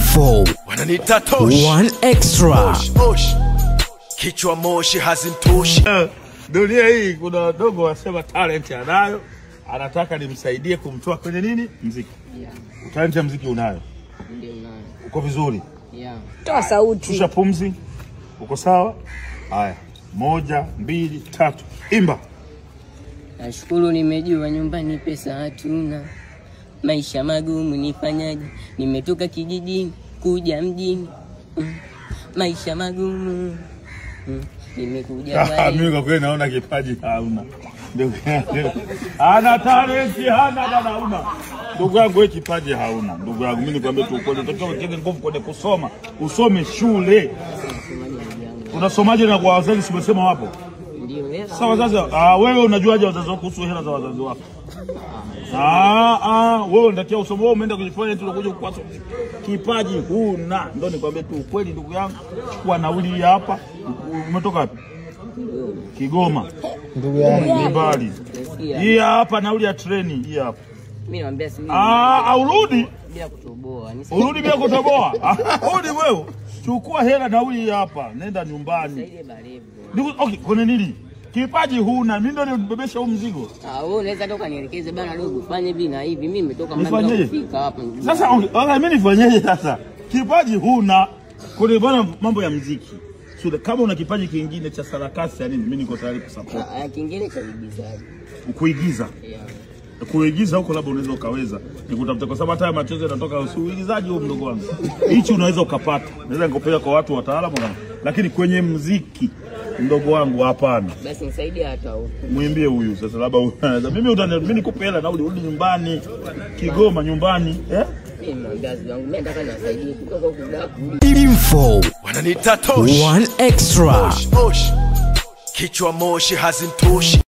Info wananiita Tosh. One Extra. Tosh. Kichwa moshi hazimtoshi. Dunia hii kuna wadogo wasema talent anayo, anataka nimsaidie kumtoa kwenye nini? Muziki. Yeah. Talent ya muziki unayo? Ndio unayo. Uko vizuri? Yeah. Toa sauti. Shusha pumzi. Uko sawa? Haya. 1, 2, 3. Imba. Nashukuru nimejua nyumbani pesa hatuna. Maisha magumu nifanyaje? Nimetoka kijijini kuja mjini. Maisha magumu. Nimekuja bali. Mimi kwa kweli naona kipaji hauna. Ndugu ana talent hana dada hauna. Ndugu yangu wewe kipaji hauna. Ndugu yangu mimi nikwambia tu ukweli, unataka uweke nguvu kwenye kusoma. Usome shule. Unasomaje na kwa wazazi umesema wapo? Ndio wewe. Sasa wazazi wewe unajuaje wazazi wako kuhusu hela za wazazi wako? Wewe unatakiwa usome, wewe umeenda kujifanya tu unakuja kukwasa. Kipaji huna. Ndio nikwambia tu ukweli ndugu yangu. Kwa nauli hapa. Umetoka wapi? Kigoma. Ndugu yangu mbali. Hii hapa nauli ya treni hii hapa. Mimi naambia si urudi bila kutoboa. Urudi bila kutoboa. Urudi wewe. Chukua hela nauli hapa. Nenda nyumbani. Saidie Barevo. Ndugu okay, kuna nini? Kipaji huna, mimi ndo nibebesha huu mzigo. Wewe unaweza toka nielekeze bana dogo fanye hivi na hivi. Mimi nimetoka mbali kufika hapa. Sasa mimi nifanyeje sasa? Kipaji huna. Kuna bwana mambo ya muziki. So kama una kipaji kingine cha sarakasi yani mimi niko tayari kusupport. Kingine cha uigizaji. Kuigiza. Yeah. Kuigiza huko labda unaweza ukaweza. Nikutafuta kwa sababu hata machozi yanatoka uigizaji huo mdogo wangu. Hichi unaweza ukapata. Naweza nikopea kwa watu wataalamu lakini kwenye muziki mdogo wangu hapana. Basi nisaidie hata huko. Muimbie huyu sasa labda mimi nikupe hela na urudi nyumbani Kigoma nyumbani Info wananiita Tosh. One Extra. Tosh. Kichwa moshi hazimtoshi.